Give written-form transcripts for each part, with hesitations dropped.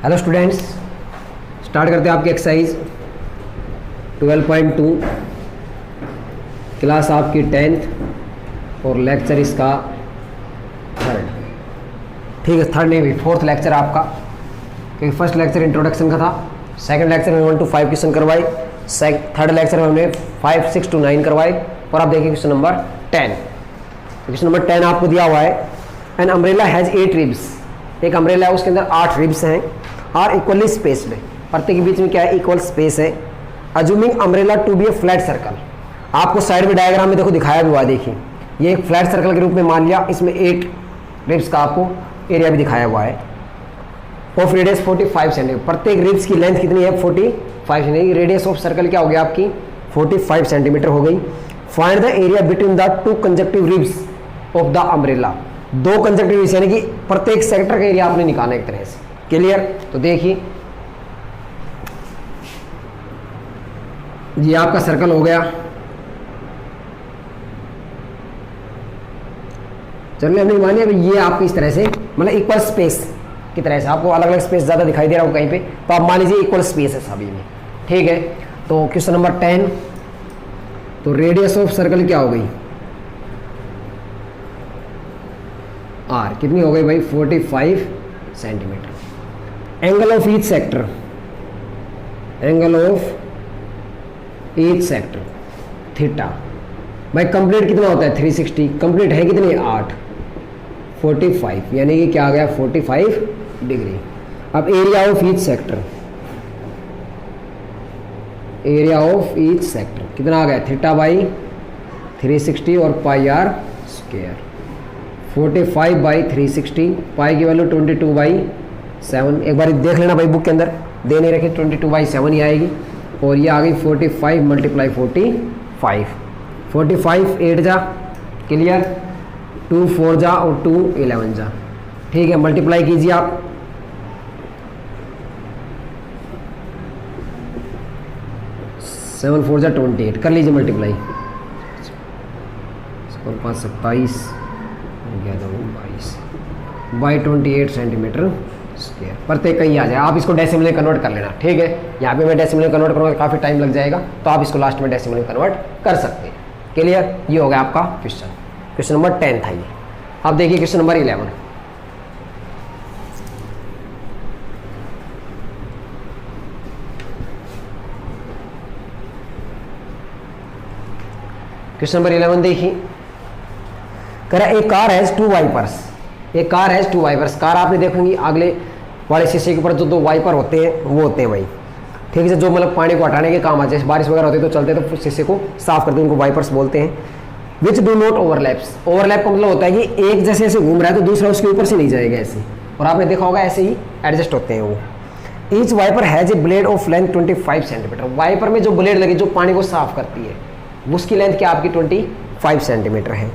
Hello students, start करते हैं आपकी एक्सरसाइज 12.2 क्लास आपकी 10th और लेक्चर इसका थर्ड। ठीक है, थर्ड नहीं भी फोर्थ लेक्चर आपका, क्योंकि फर्स्ट लेक्चर इंट्रोडक्शन का था, सेकंड लेक्चर में 1 to 5 क्वेश्चन करवाए, थर्ड लेक्चर में हमने 5, 6 to 9 करवाए और आप देखिए क्वेश्चन नंबर 10। क्वेश्चन नंबर 10 आपको दिया हुआ है, एन अम्ब्रेला हैज़ 8 रिब्स। एक अम्ब्रेला है, उसके अंदर 8 रिब्स हैं और इक्वली स्पेस्ड है, प्रत्येक के बीच में क्या है, इक्वल स्पेस है। Assuming umbrella to be a flat circle, आपको साइड में डायग्राम में देखो दिखाया भी हुआ, देखिए ये एक फ्लैट सर्कल के रूप में मान लिया, इसमें 8 रिब्स का आपको एरिया भी दिखाया हुआ है। ऑफ रेडियस 45 सेंटीमीटर, प्रत्येक रिब्स की लेंथ कितनी है, 45 सेंटीमीटर। रेडियस ऑफ सर्कल क्या हो गया आपकी, 45 सेंटीमीटर हो गई। Find the area between the two conjunctive ribs of the umbrella, दो कंजक्टिव रिब्स यानी कि प्रत्येक सेक्टर का एरिया आपने निकालना एक तरह से। क्लियर? तो देखिए ये आपका सर्कल हो गया, चलिए हमने मानिए ये आपकी इस तरह से मतलब इक्वल स्पेस की तरह से, आपको अलग अलग स्पेस ज़्यादा दिखाई दे रहा हो कहीं पे, तो आप मान लीजिए इक्वल स्पेस है सभी में। ठीक है, तो क्वेश्चन नंबर 10, तो रेडियस ऑफ सर्कल क्या हो गई, आर कितनी हो गई भाई, 45 centimetre. Angle of each sector, angle of each sector theta, भाई कंप्लीट कितना होता है 360, कंप्लीट है कितनी 8, 45 यानी कि क्या आ गया 45 डिग्री। अब area of each sector, area of each sector कितना आ गया, थीटा बाई 360 और पाई आर स्क्वायर, 45 बाई 360, पाई की वैल्यू 22/7। एक बार देख लेना भाई बुक के अंदर दे नहीं रखे, 22/7 ही आएगी। और ये आ गई 45 मल्टीप्लाई 45, 45 8 जा, क्लियर, 2 4 जा और 2 11 जा। ठीक है, मल्टीप्लाई कीजिए आप, सेवन 4 जा 28, कर लीजिए मल्टीप्लाई, 5 27 22 बाई 28 सेंटीमीटर स्क्वायर, प्रत्येक कहीं आ जाए। आप इसको डेसिमल में कन्वर्ट कर लेना। ठीक है, यहाँ पे मैं डेसिमल में कन्वर्ट करूँगा, काफ़ी टाइम लग जाएगा, तो आप इसको लास्ट में डेसिमल में कन्वर्ट कर सकते हैं। क्लियर? ये हो गया आपका क्वेश्चन, क्वेश्चन नंबर 10 था ये। अब देखिए क्वेश्चन नंबर 11, क्वेश्चन नंबर 11 देखिए, कह रहा है ए कार हैज 2 वाइपर्स, एक कार हैज 2 वाइपर्स। कार आपने देखेंगी अगले वाले शीशे के ऊपर जो 2 वाइपर होते हैं वो होते हैं भाई, ठीक है, जो मतलब पानी को हटाने के काम आ जाए, बारिश वगैरह होती है तो चलते तो शीशे को साफ करते हैं, उनको वाइपर्स बोलते हैं। Which do not overlaps, overlap का मतलब होता है कि एक जैसे ऐसे घूम रहा है तो दूसरा उसके ऊपर से नहीं जाएगा ऐसे, और आपने देखा होगा ऐसे ही एडजस्ट होते हैं वो। Each wiper has a blade of length 25 centimetre, wiper में जो ब्लेड लगी जो पानी को साफ करती है उसकी लेंथ क्या आपकी 25 सेंटीमीटर है।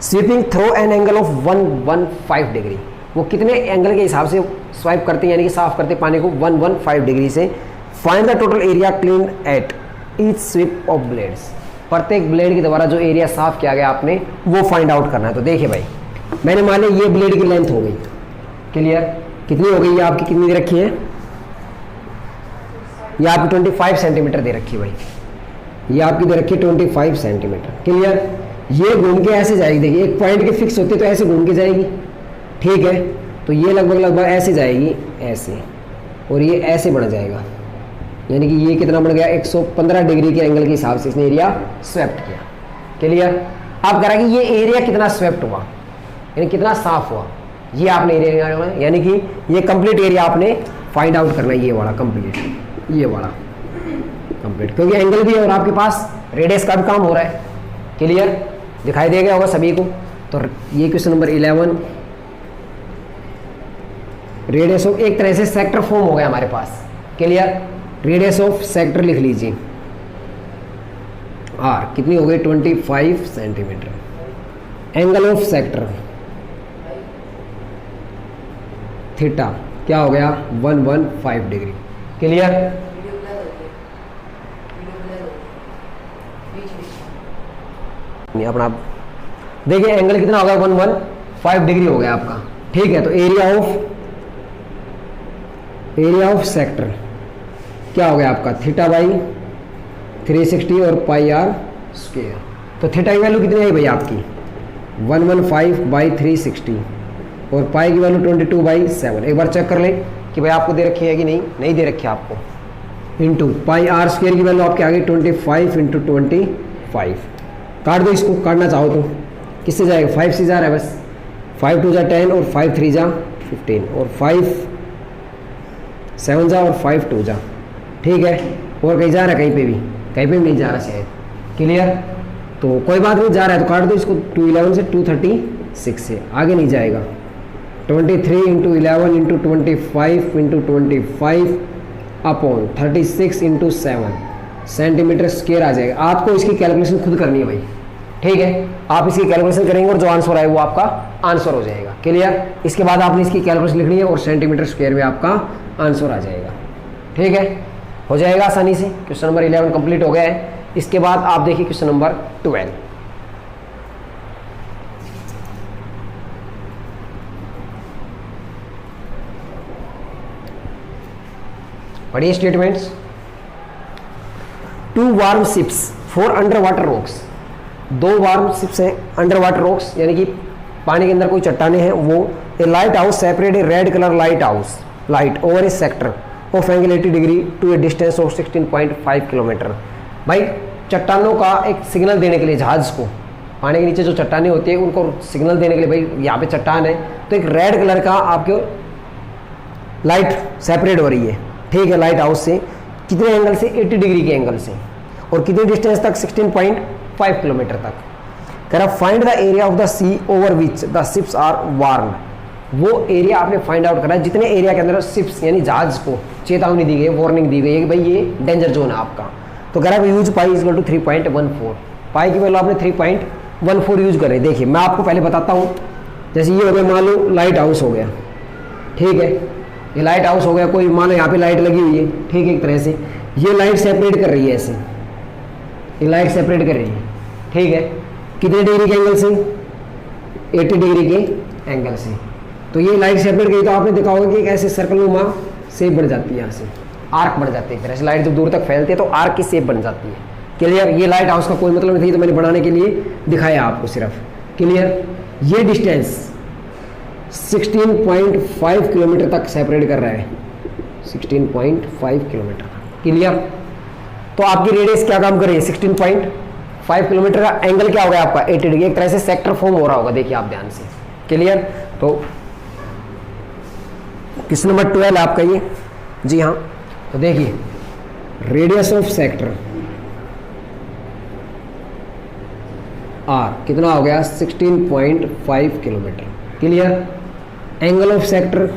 Sweeping through an angle of 115 degree, वो कितने एंगल के हिसाब से स्वाइप करते हैं यानी कि साफ करते हैं पानी को 115 डिग्री से। Find the total area clean at each sweep of blades, प्रत्येक ब्लेड के द्वारा जो एरिया साफ किया गया आपने वो फाइंड आउट करना है। तो देखिए भाई, मैंने मान लिया ये ब्लेड की लेंथ हो गई, क्लियर, कितनी हो गई, ये आपकी कितनी दे रखी है, ये आपकी 25 सेंटीमीटर दे रखी है भाई, ये आपकी दे रखी है 25 सेंटीमीटर। क्लियर? ये घूम के ऐसे जाएगी, देखिए एक पॉइंट के फिक्स होते तो ऐसे घूम के जाएगी, ठीक है, तो ये लगभग ऐसे जाएगी ऐसे, और ये ऐसे बढ़ जाएगा, यानी कि ये कितना बढ़ गया 115 डिग्री के एंगल के हिसाब से इसने एरिया स्वेप्ट किया। क्लियर? आप कह रहा कि ये एरिया कितना स्वेप्ट हुआ यानी कितना साफ हुआ, ये आपने एरिया, यानी कि ये कंप्लीट एरिया आपने फाइंड आउट करना है, ये वाला कंप्लीट, ये वाला कंप्लीट, क्योंकि एंगल भी है और आपके पास रेडियस का भी काम हो रहा है। क्लियर? दिखाई दे गया होगा सभी को। तो ये क्वेश्चन नंबर 11, रेडियस ऑफ, एक तरह से सेक्टर फॉर्म हो गया हमारे पास। क्लियर? रेडियस ऑफ सेक्टर लिख लीजिए, आर कितनी हो गई 25 centimetre. Angle of sector theta क्या हो गया 115 डिग्री। क्लियर? अपना देखिए एंगल कितना होगा 115 डिग्री हो गया आपका। ठीक है, तो area of area of sector क्या हो गया आपका थीटा बाई 360 और पाई आर स्क्वायर। तो थीटा की वैल्यू कितनी आई भाई आपकी 115/360 और पाई की वैल्यू 22/7। एक बार चेक कर लें कि भाई आपको दे रखी है कि नहीं दे रखी है आपको। इंटू पाई आर स्क्वायर की वैल्यू आपके आ गई 25 × 25। काट दो इसको, काटना चाहो तो किससे जाएगा 5 से जा रहा है बस, 5 2 जा 10 और 5 3 जा 15 और 5 7 जा और 5 2 जा। ठीक है, और कहीं जा रहा है कहीं पे भी नहीं जा रहा शायद। क्लियर, तो कोई बात नहीं, जा रहा है तो काट दो इसको। 211 से 236 से आगे नहीं जाएगा। 23 × 11 × 25 × 25 अपॉन 36 × 7 सेंटीमीटर स्क्वायर आ जाएगा। आपको इसकी कैलकुलेशन खुद करनी है भाई। ठीक है, आप इसकी कैलकुलेशन करेंगे और जो आंसर आए वो आपका आंसर हो जाएगा। क्लियर, इसके बाद आपने इसकी कैलकुलेशन लिखनी है और सेंटीमीटर स्क्वायर में आपका आंसर आ जाएगा। ठीक है, हो जाएगा आसानी से। क्वेश्चन नंबर 11 कंप्लीट हो गया है। इसके बाद आप देखिए क्वेश्चन नंबर 12। पढ़िए statements. 2 warm ships 4 under water rocks. 2 warm ships हैं अंडर वाटर रॉक्स, यानी कि पानी के अंदर कोई चट्टाने हैं। वो a light house separate a red colour light over a sector of angle 80 degree to a distance of 16.5 kilometre. भाई चट्टानों का एक सिग्नल देने के लिए, जहाज को पानी के नीचे जो चट्टानें होती है उनको सिग्नल देने के लिए, भाई यहाँ पे चट्टान है तो एक रेड कलर का आपके लाइट सेपरेट हो रही है। ठीक है, लाइट हाउस से कितने एंगल से 80 डिग्री के एंगल से, और कितने डिस्टेंस तक 16.5 किलोमीटर तक। कह रहा find the area of the sea over which the ships are warned. वो एरिया आपने फाइंड आउट करा है जितने एरिया के अंदर शिप्स यानी जहाज को चेतावनी दी गई है, वार्निंग दी गई है कि भाई ये डेंजर जोन है आपका। तो कह रहा है यूज पाई इक्वल टू 3.14। पाई की वैल्यू आपने 3.14 यूज करे। देखिए मैं आपको पहले बताता हूँ। जैसे ये हो गया, मान लो लाइट हाउस हो गया। ठीक है, ये लाइट हाउस हो गया, कोई मानो यहाँ पे लाइट लगी हुई है। ठीक है, एक तरह से ये लाइट सेपरेट कर रही है ऐसे, ये लाइट सेपरेट कर रही है। ठीक है, कितने डिग्री के एंगल से 80 डिग्री के एंगल से। तो ये लाइट सेपरेट गई तो आपने देखा होगा कि ऐसे सर्कल नुमा शेप बन जाती है, यहाँ से आर्क बन जाती है। फिर ऐसे लाइट जब दूर तक फैलती है तो आर्क की शेप बन जाती है। क्लियर, ये लाइट हाउस का कोई मतलब नहीं, तो मैंने बनाने के लिए दिखाया आपको सिर्फ। क्लियर, ये डिस्टेंस 16.5 किलोमीटर तक सेपरेट कर रहा है, 16.5 किलोमीटर। क्लियर, तो आपकी रेडियस क्या काम कर रही है 16.5 किलोमीटर का एंगल क्या होगा आपका 80 डिग्री। एक तरह से सेक्टर फॉर्म हो रहा होगा, देखिए आप ध्यान से। क्लियर, तो क्वेश्चन नंबर 12 आपका ये। जी हाँ, तो देखिए रेडियस ऑफ सेक्टर आर कितना हो गया 16.5 kilometre. Clear, angle of sector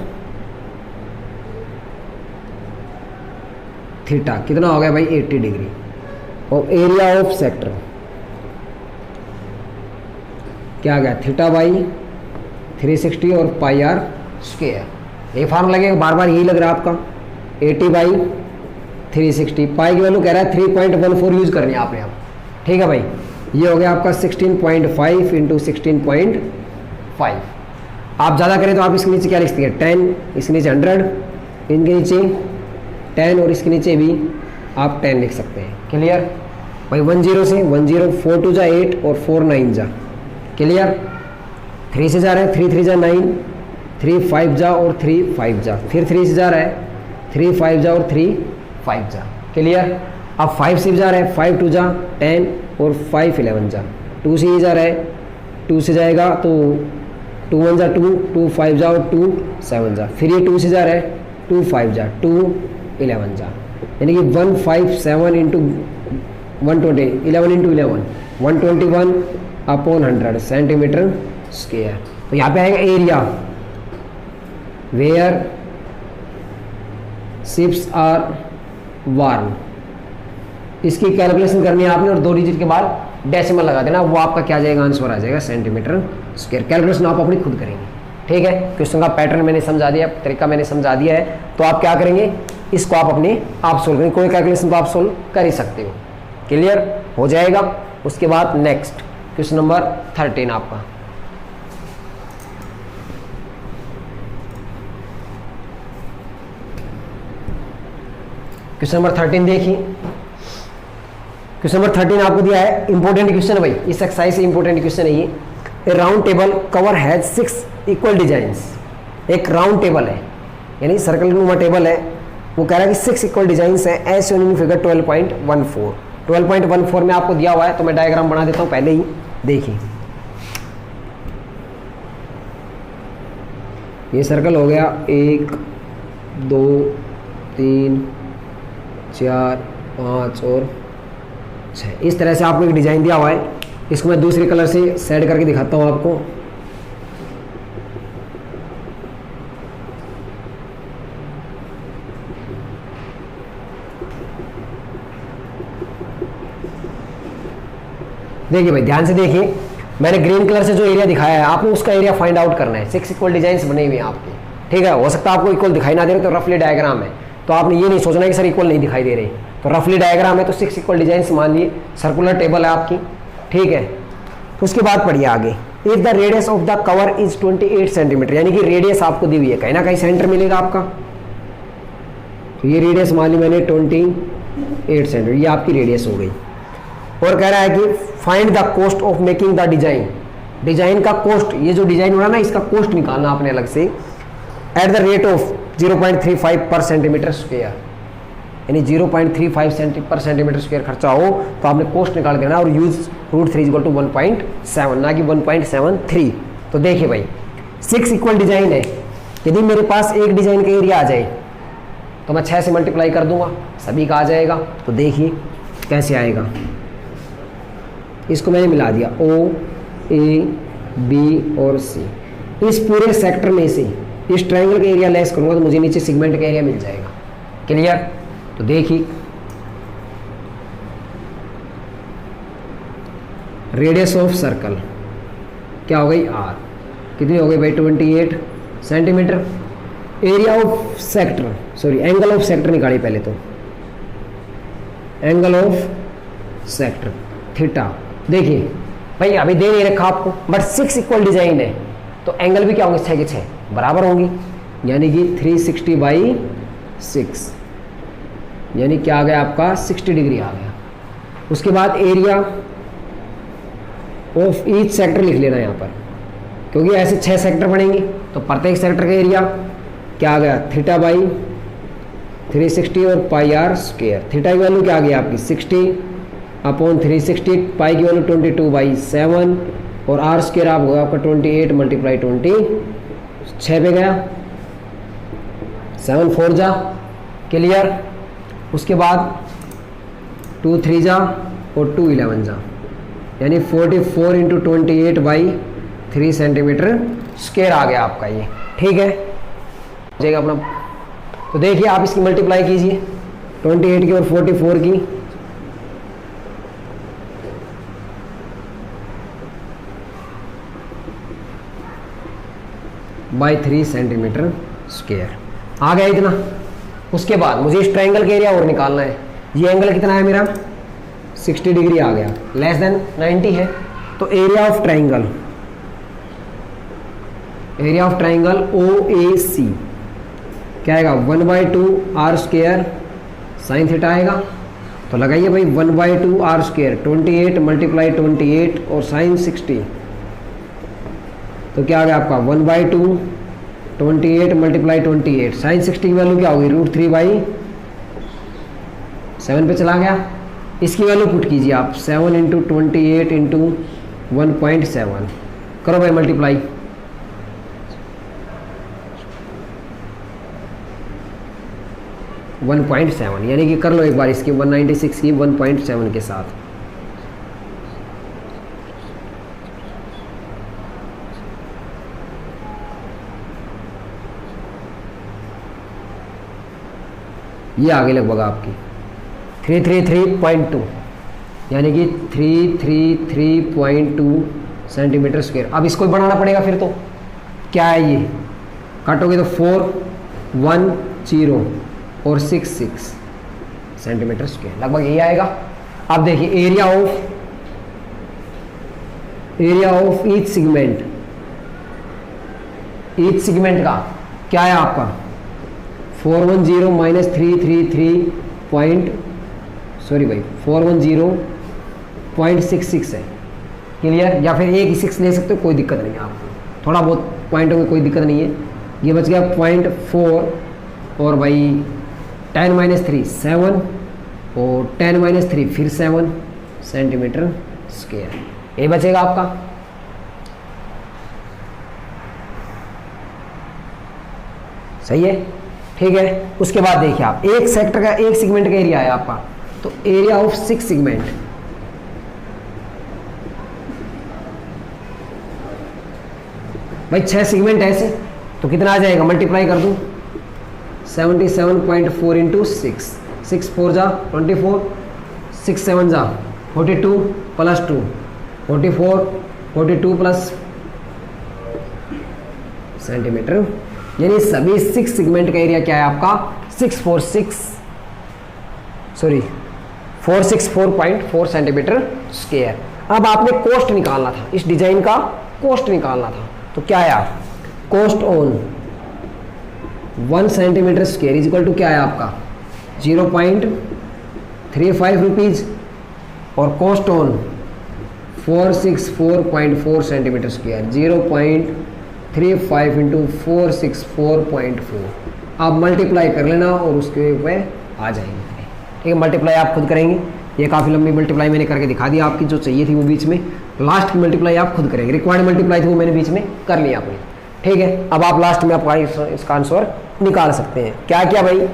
theta कितना हो गया भाई 80 डिग्री। और एरिया ऑफ सेक्टर क्या आ गया थीटा बाई 360 और पाई आर स्क्वायर। ये फार्मूला लगेगा, बार बार यही लग रहा है आपका 80/360। पाई की वैल्यू कह रहा है 3.14 यूज करनी है आपने अब। ठीक है भाई, ये हो गया आपका 16.5 × 16.5। आप ज़्यादा करें तो आप इसके नीचे क्या लिख सकते हैं 10, इसके नीचे 100, इनके नीचे 10 और इसके नीचे भी आप 10 लिख सकते हैं। क्लियर भाई, 10 से 10, 4 2 जा 8 और 4 9 जा। क्लियर, 3 से जा रहा है 3 3 जा 9, 3 5 जा और 3 5 जा, फिर 3 से जा रहा है 3 5 जा और 3 5 जा। क्लियर, अब 5 से जा रहा है 5 2 जा 10 और 5 11 जा। 2 से ये जा रहा है 2 से जाएगा तो 2 1 जा 2, 2 5 जा और 2 7 जा। फिर ये 2 से जा रहा है 2 5 जा 2 11 जा, यानी कि 157 × 120 11 × 11 121 अपॉन 100 सेंटीमीटर स्क्वायर। तो यहाँ पे आएगा area where ships are warm. इसकी कैलकुलेशन करनी है आपने और 2 डिजिट के बाद डेसिमल लगा देना, वो आपका क्या जाएगा आंसर आ जाएगा सेंटीमीटर स्क्वायर। कैलकुलेशन आप अपनी खुद करेंगे। ठीक है, क्वेश्चन का पैटर्न मैंने समझा दिया, तरीका मैंने समझा दिया है, तो आप क्या करेंगे इसको आप अपने आप सोल्व करेंगे। कोई कैलकुलेशन तो आप सोल्व कर ही सकते हो। क्लियर हो जाएगा। उसके बाद नेक्स्ट क्वेश्चन नंबर 13 आपका। क्वेश्चन नंबर 13 देखिए। क्वेश्चन नंबर 13 आपको दिया है, इंपॉर्टेंट क्वेश्चन है भाई, इस एक्सरसाइज से इंपॉर्टेंट क्वेश्चन है ये। A round table cover has 6 equal designs. एक राउंड टेबल है, यानी सर्कल नुमा टेबल है, वो कह रहा है कि 6 इक्वल डिजाइंस है एज शोन इन फिगर 12.14। 12.14 में आपको दिया हुआ है, तो मैं डायग्राम बना देता हूँ पहले ही, देखिए। ये सर्कल हो गया 1 2 3 4 5 और 6। इस तरह से आपको एक डिजाइन दिया हुआ है। इसको मैं दूसरे कलर से सेट करके दिखाता हूँ आपको। देखिए भाई, ध्यान से देखिए, मैंने ग्रीन कलर से जो एरिया दिखाया है, आपने उसका एरिया फाइंड आउट करना है। 6 इक्वल डिजाइन्स बने हुए हैं आपके, ठीक है। हो सकता है आपको इक्वल दिखाई ना दे रहे, तो रफली डायग्राम है, तो आपने ये नहीं सोचना कि सर इक्वल नहीं दिखाई दे रहे, तो रफली डायग्राम है, तो 6 इक्वल डिजाइन्स मान लिए, सर्कुलर टेबल है आपकी, ठीक है। उसके बाद पढ़िए आगे, if the radius of the cover is 28 centimetre, यानी कि रेडियस आपको दी हुई है, कहीं ना कहीं सेंटर मिलेगा आपका, तो ये रेडियस मान ली मैंने 28 सेंटीमीटर, ये आपकी रेडियस हो गई। और कह रहा है कि find the cost of making the design, design का कॉस्ट, ये जो डिजाइन हो रहा है ना, इसका कॉस्ट निकालना आपने अलग से, एट द रेट ऑफ 0.35 पर सेंटीमीटर स्क्वायर, यानी 0.35 पर सेंटीमीटर स्क्वायर खर्चा हो तो आपने कॉस्ट निकाल देना, और यूज √3 = 1.7, ना कि 1.73। तो देखिए भाई, 6 इक्वल डिजाइन है, यदि मेरे पास एक डिजाइन का एरिया आ जाए तो मैं 6 से मल्टीप्लाई कर दूंगा, सभी का आ जाएगा। तो देखिए कैसे आएगा, इसको मैंने मिला दिया, O A B और C। इस पूरे सेक्टर में से इस ट्रायंगल का एरिया लेस करूंगा तो मुझे नीचे सेगमेंट का एरिया मिल जाएगा। क्लियर? तो देखिए, रेडियस ऑफ सर्कल क्या हो गई R, कितनी हो गई भाई 28 centimetre. Area of sector, sorry angle of sector निकालिए पहले, तो एंगल ऑफ सेक्टर थीटा। देखिए भाई, अभी दे नहीं रखा आपको, बट 6 इक्वल डिजाइन है, तो एंगल भी क्या होंगे, 6 के 6 बराबर होंगी, यानी कि 360/6, यानी क्या आ गया आपका 60 डिग्री आ गया। उसके बाद एरिया ऑफ ईच सेक्टर लिख लेना यहाँ पर, क्योंकि ऐसे 6 सेक्टर बनेंगे, तो प्रत्येक सेक्टर का एरिया क्या आ गया, θ/360 और πr²। थीटा की वैल्यू क्या आ गई आपकी 60/360, पाई की वैल्यू 22/7 और r² आप होगा आपका 28 × 20, 6 पे गया, 7 4 जा, क्लियर। उसके बाद 2 3 जा और 2 11 जा, यानी 44 × 28/3 सेंटीमीटर स्क्वायर आ गया आपका ये, ठीक है, जाएगा अपना। तो देखिए आप इसकी मल्टीप्लाई कीजिए 28 की और 44 की, बाई 3 सेंटीमीटर स्क्वायर आ गया इतना। उसके बाद मुझे इस ट्रायंगल का एरिया और निकालना है। ये एंगल कितना है मेरा 60 डिग्री आ गया, लेस देन 90 है, तो area of triangle, area of triangle OAC क्या आएगा 1/2 r² साइन थीटा आएगा। तो लगाइए भाई 1/2 r², 28 × 28 और साइन 60, तो क्या आ गया आपका 1/2 28 × 28, साइन 60 की वैल्यू क्या होगी √3/7 पे चला गया। इसकी वैल्यू पुट कीजिए आप 7 × 28 × 1.7, करो भाई मल्टीप्लाई, वन 1.7, यानी कि कर लो एक बार इसकी 196 की 1.7 के साथ। ये आ गई लगभग आपकी 333.2, यानी कि 333.2 सेंटीमीटर स्क्वायर। अब इसको बनाना पड़ेगा फिर, तो क्या है ये, काटोगे तो 4 1 0 और 6 6 सेंटीमीटर स्क्वायर, लगभग यही आएगा। अब देखिए एरिया ऑफ ईच सेगमेंट का क्या है आपका 410 - 333 410.66 है। क्लियर, या फिर एक ही 6 ले सकते हो, कोई दिक्कत नहीं है आपको, थोड़ा बहुत पॉइंटों में कोई दिक्कत नहीं है। ये बच गया 0.4 और भाई 10-3 7 और 10-3 फिर 7 सेंटीमीटर स्क्वायर, ये बचेगा आपका। सही है, ठीक है। उसके बाद देखिए आप एक सेक्टर का, एक सेगमेंट का एरिया है आपका, तो एरिया ऑफ 6 सेगमेंट, भाई 6 सेगमेंट ऐसे, तो कितना आ जाएगा, मल्टीप्लाई कर दूं 77.4 इंटू 6, 6 4 जा 24, 6 7 जा 42 प्लस 2 44, 42 प्लस सेंटीमीटर, यानी सभी 6 सेगमेंट का एरिया क्या है आपका 464.4 सेंटीमीटर स्क्वायर। अब आपने कॉस्ट निकालना था, इस डिजाइन का कॉस्ट निकालना था, तो क्या है आप cost on 1 centimetre square is equal to क्या है आपका 0.35 रुपीज, और cost on 464.4 centimetre square 0.35 into 464.4, आप मल्टीप्लाई कर लेना और उसके ऊपर आ जाएंगे। ठीक है, मल्टीप्लाई आप खुद करेंगे, ये काफ़ी लंबी मल्टीप्लाई मैंने करके दिखा दी आपकी, जो चाहिए थी वो बीच में, लास्ट की मल्टीप्लाई आप खुद करेंगे, रिक्वायर्ड मल्टीप्लाई थी वो मैंने बीच में कर लिया अपनी। ठीक है, अब आप लास्ट में आपका इसका आंसर निकाल सकते हैं। क्या किया भाई,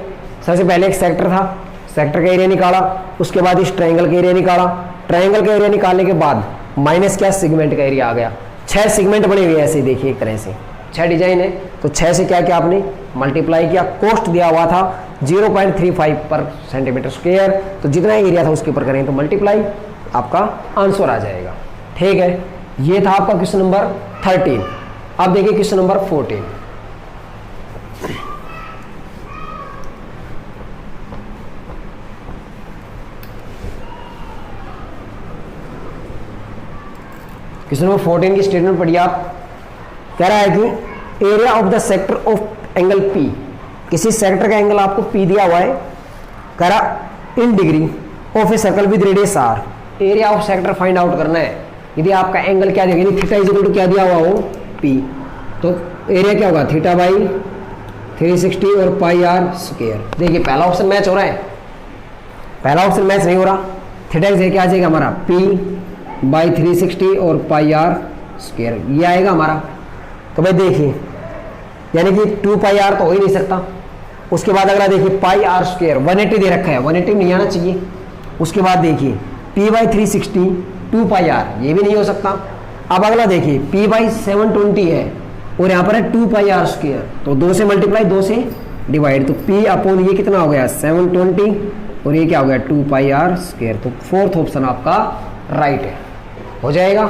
सबसे पहले एक सेक्टर था, सेक्टर का एरिया निकाला, उसके बाद इस ट्रायंगल का एरिया निकाला, ट्रायंगल का एरिया निकालने के बाद माइनस क्या सेगमेंट का एरिया आ गया। 6 सेगमेंट बने हुए ऐसे, देखिए एक तरह से 6 डिजाइन है, तो 6 से क्या किया आपने मल्टीप्लाई किया, कॉस्ट दिया हुआ था 0.35 पर सेंटीमीटर स्क्वायर, तो जितना एरिया था उसके ऊपर करें तो मल्टीप्लाई, आपका आंसर आ जाएगा। ठीक है, ये था आपका क्वेश्चन नंबर 13। अब देखिए क्वेश्चन नंबर 14। क्वेश्चन नंबर 14 की स्टेटमेंट पढ़िए आप। कह रहा है कि area of the sector of angle P, किसी सेक्टर का एंगल आपको P दिया हुआ है, कह रहा in degree of a circle with radius R, area of sector find out करना है। यदि आपका एंगल क्या दिया, थीटा इज इक्वल टू क्या दिया हुआ हो P, तो एरिया क्या होगा थीटा बाई 360 और पाई R स्क्वायर। देखिए पहला ऑप्शन मैच हो रहा है, पहला ऑप्शन मैच नहीं हो रहा, थीटा इज क्या आ जाएगा हमारा P बाई 360 और पाई R स्क्वायर, ये आएगा हमारा। तो भाई देखिए, यानी कि 2 पाई R तो हो ही नहीं सकता। उसके बाद अगला देखिए पाई R स्क्वायर 180 दे रखा है, 180 नहीं आना चाहिए। उसके बाद देखिए P बाई 360 2 पाई R, ये भी नहीं हो सकता। अब अगला देखिए P बाई 720 है और यहाँ पर है 2 पाई R स्क्वायर, तो 2 से मल्टीप्लाई 2 से डिवाइड, तो P अपॉन ये कितना हो गया 720 और ये क्या हो गया 2 पाई R स्क्वायर। तो फोर्थ ऑप्शन आपका राइट है, हो जाएगा।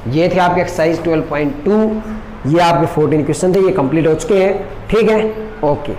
ये थे आपके एक्सरसाइज 12.2, ये आपके 14 क्वेश्चन थे, ये कंप्लीट हो चुके हैं। ठीक है, ओके।